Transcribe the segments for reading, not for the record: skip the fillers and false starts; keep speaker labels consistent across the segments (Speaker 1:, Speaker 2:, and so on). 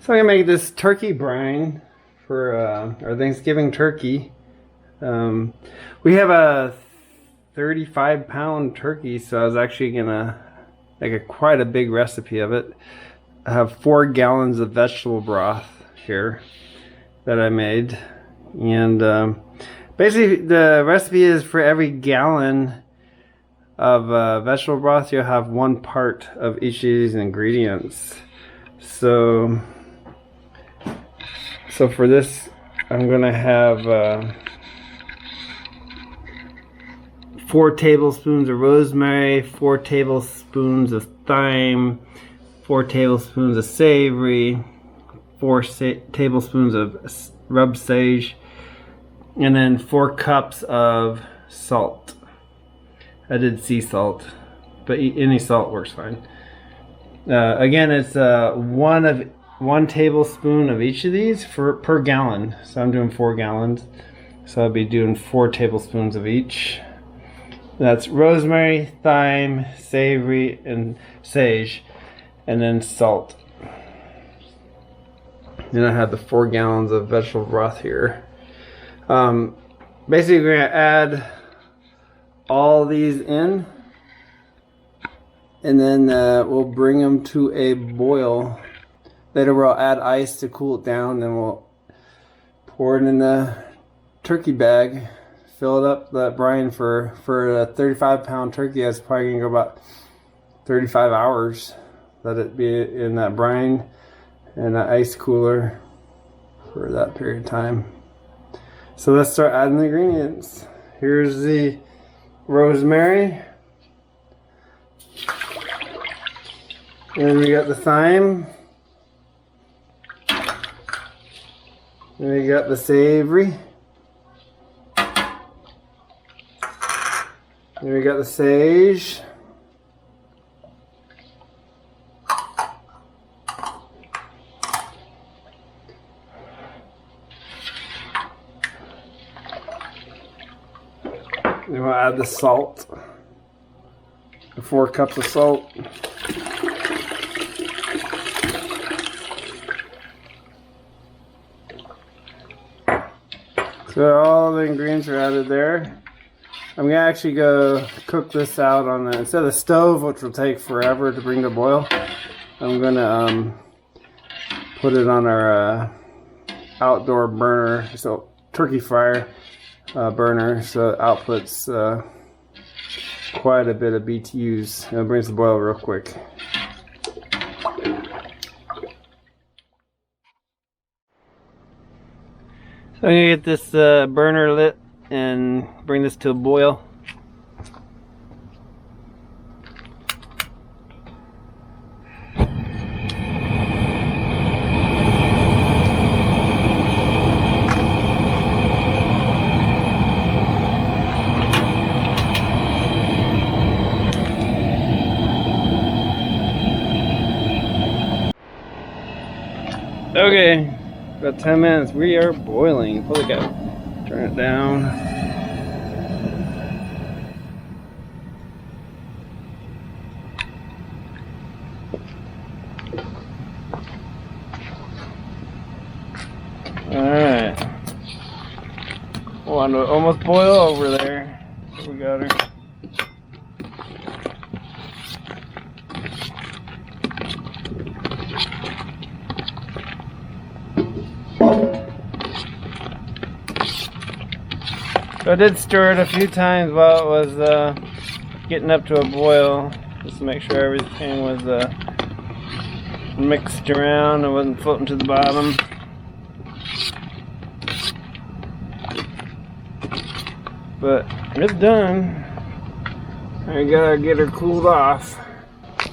Speaker 1: So I'm gonna make this turkey brine for our Thanksgiving turkey. We have a 35-pound turkey, so I was actually gonna make quite a big recipe of it. I have 4 gallons of vegetable broth here that I made, and basically the recipe is for every gallon of vegetable broth you'll have 1 part of each of these ingredients. So for this, I'm gonna have 4 tablespoons of rosemary, 4 tablespoons of thyme, 4 tablespoons of savory, 4 tablespoons of rubbed sage, and then 4 cups of salt. I did sea salt, but any salt works fine. Again, it's 1 tablespoon of each of these per gallon. So I'm doing 4 gallons. So I'll be doing 4 tablespoons of each. That's rosemary, thyme, savory, and sage, and then salt. Then I have the 4 gallons of vegetable broth here. Basically, we're gonna add all these in, and then we'll bring them to a boil. Later we'll add ice to cool it down, then we'll pour it in the turkey bag, fill it up, that brine for a 35-pound turkey. That's probably gonna go about 35 hours. Let it be in that brine and an ice cooler for that period of time. So let's start adding the ingredients. Here's the rosemary, and we got the thyme, and we got the savory, and we got the sage, and we'll add the salt, the 4 cups of salt. So all the ingredients are added there. I'm gonna actually go cook this out on instead of the stove, which will take forever to bring to boil. I'm gonna put it on our outdoor burner, so turkey fryer burner, so it outputs quite a bit of BTUs. It brings the boil real quick. So I'm gonna get this burner lit and bring this to a boil. Okay, about 10 minutes. We are boiling. Holy cow. Turn it down. Alright. Want to almost boil over there. We got her. So I did stir it a few times while it was getting up to a boil, just to make sure everything was mixed around and wasn't floating to the bottom. But it's done. I gotta get her cooled off.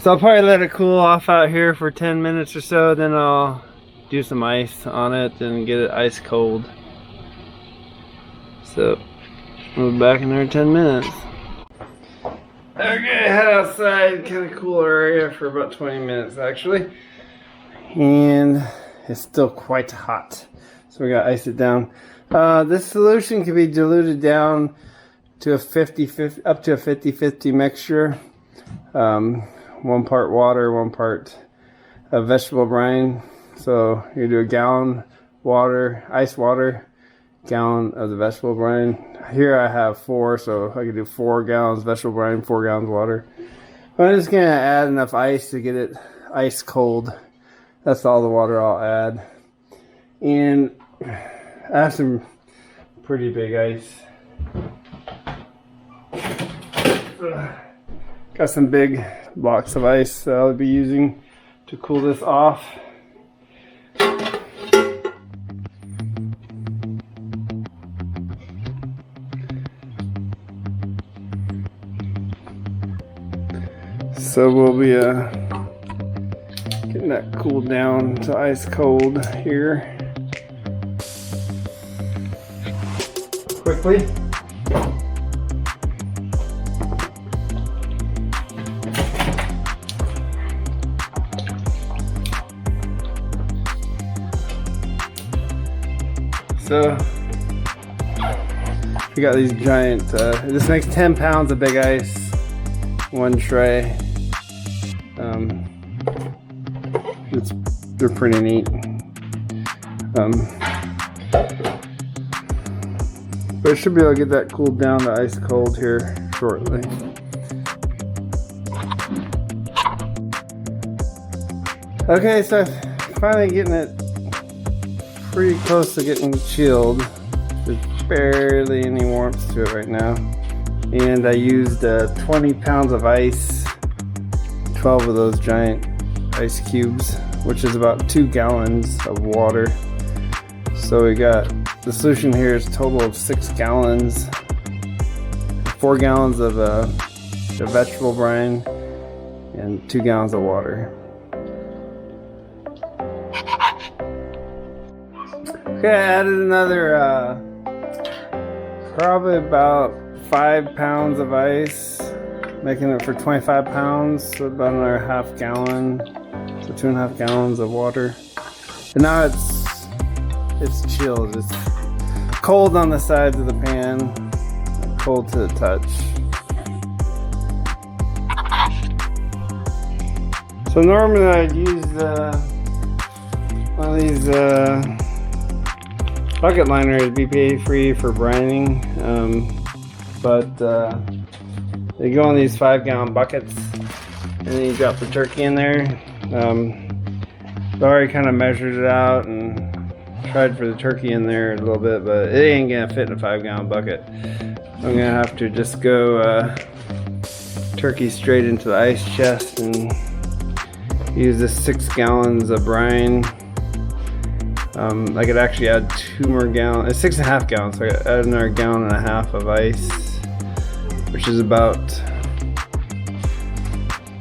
Speaker 1: So I'll probably let it cool off out here for 10 minutes or so, then I'll do some ice on it and get it ice cold. So we'll be back in there in 10 minutes. Okay, head outside, kind of cooler area for about 20 minutes actually. And it's still quite hot. So we gotta ice it down. This solution can be diluted down to a 50-50, up to a 50-50 mixture. 1 part water, 1 part vegetable brine. So you do a gallon water, ice water, gallon of the vegetable brine. Here I have 4, so I could do 4 gallons vegetable brine, 4 gallons water. I'm just gonna add enough ice to get it ice cold. That's all the water I'll add. And I have some pretty big ice. Got some big blocks of ice that I'll be using to cool this off. So we'll be getting that cooled down to ice cold here quickly. So we got these giant, this makes 10 pounds of big ice, one tray. They're pretty neat. But I should be able to get that cooled down to ice cold here shortly. Okay, so finally getting it pretty close to getting chilled. There's barely any warmth to it right now. And I used 20 pounds of ice, 12 of those giant ice cubes, which is about 2 gallons of water. So we got, the solution here is a total of 6 gallons, 4 gallons of the vegetable brine, and 2 gallons of water. Okay, I added another probably about 5 pounds of ice, making it for 25 pounds, so about another half gallon, so 2.5 gallons of water. And now it's chilled. It's cold on the sides of the pan, cold to the touch. So normally I'd use one of these bucket liners, BPA free for brining, but they go in these 5-gallon buckets, and then you drop the turkey in there. I've already kind of measured it out and tried for the turkey in there a little bit, but it ain't gonna fit in a 5-gallon bucket. I'm gonna have to just go turkey straight into the ice chest and use this 6 gallons of brine. I could actually add 2 more gallons, 6.5 gallons, so I could add another 1.5 gallons of ice, which is about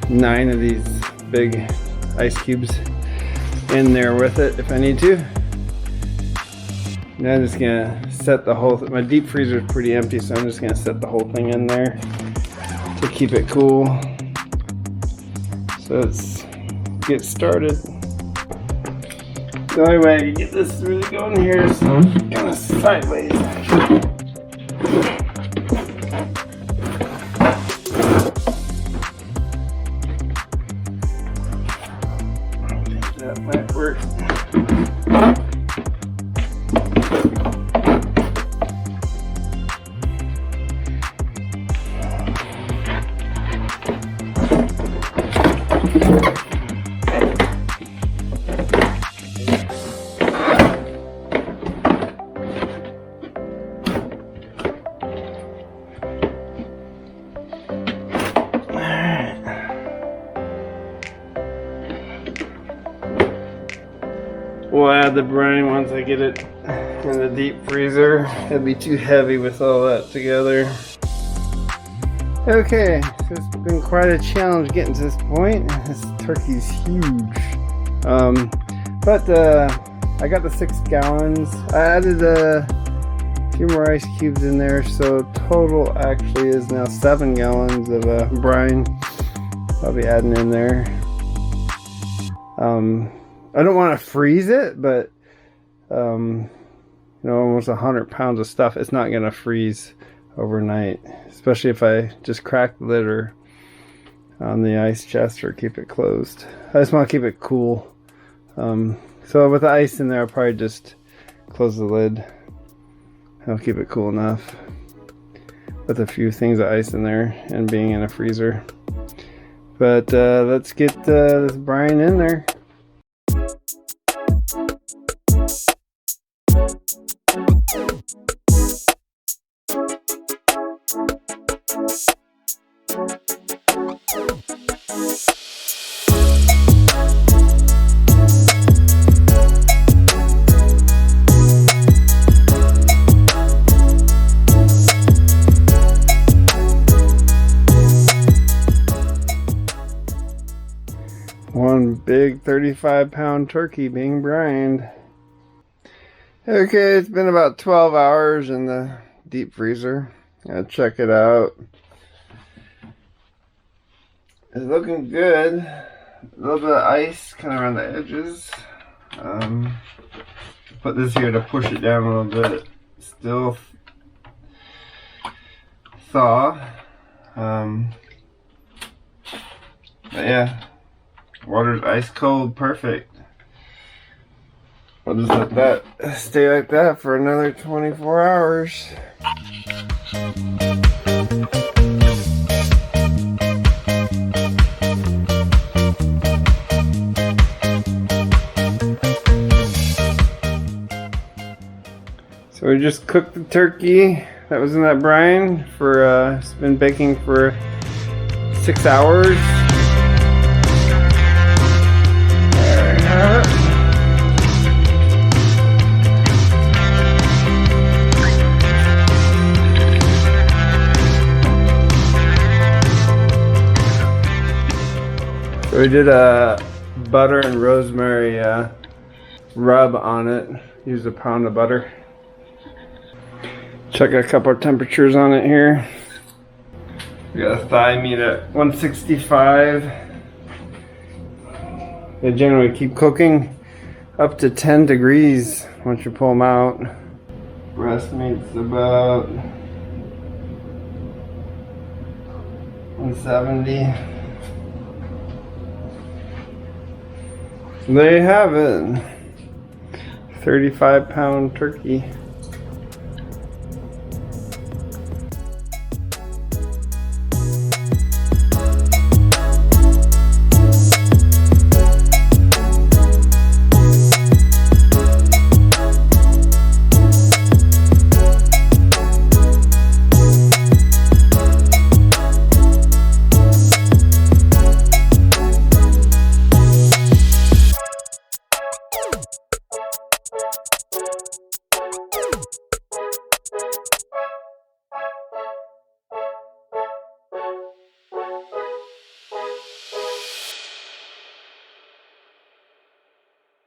Speaker 1: 9 of these big ice cubes in there with it if I need to. And I'm just gonna set the whole my deep freezer is pretty empty, so I'm just gonna set the whole thing in there to keep it cool. So let's get started. The only way to get this really going here is kind of sideways. That might work. We'll add the brine once I get it in the deep freezer. It'll be too heavy with all that together. Okay, so it's been quite a challenge getting to this point. This turkey's huge. But I got the 6 gallons. I added a few more ice cubes in there, so total actually is now 7 gallons of brine I'll be adding in there. I don't want to freeze it, but you know, almost 100 pounds of stuff, it's not gonna freeze overnight, especially if I just crack the lid on the ice chest or keep it closed. I just want to keep it cool, So with the ice in there, I'll probably just close the lid. I'll keep it cool enough with a few things of ice in there and being in a freezer. But let's get this brine in there. One big 35-pound turkey being brined. Okay, it's been about 12 hours in the deep freezer. Gotta check it out. It's looking good. A little bit of ice kind of around the edges. Put this here to push it down a little bit. Still thaw. But yeah, water's ice cold, perfect. I'll just let that stay like that for another 24 hours. So we just cooked the turkey that was in that brine for, it's been baking for 6 hours. There we have it. So we did a butter and rosemary rub on it. Used a pound of butter. Check a couple of temperatures on it here. We got a thigh meat at 165. They generally keep cooking up to 10 degrees once you pull them out. Breast meat's about 170. There you have it. 35-pound turkey.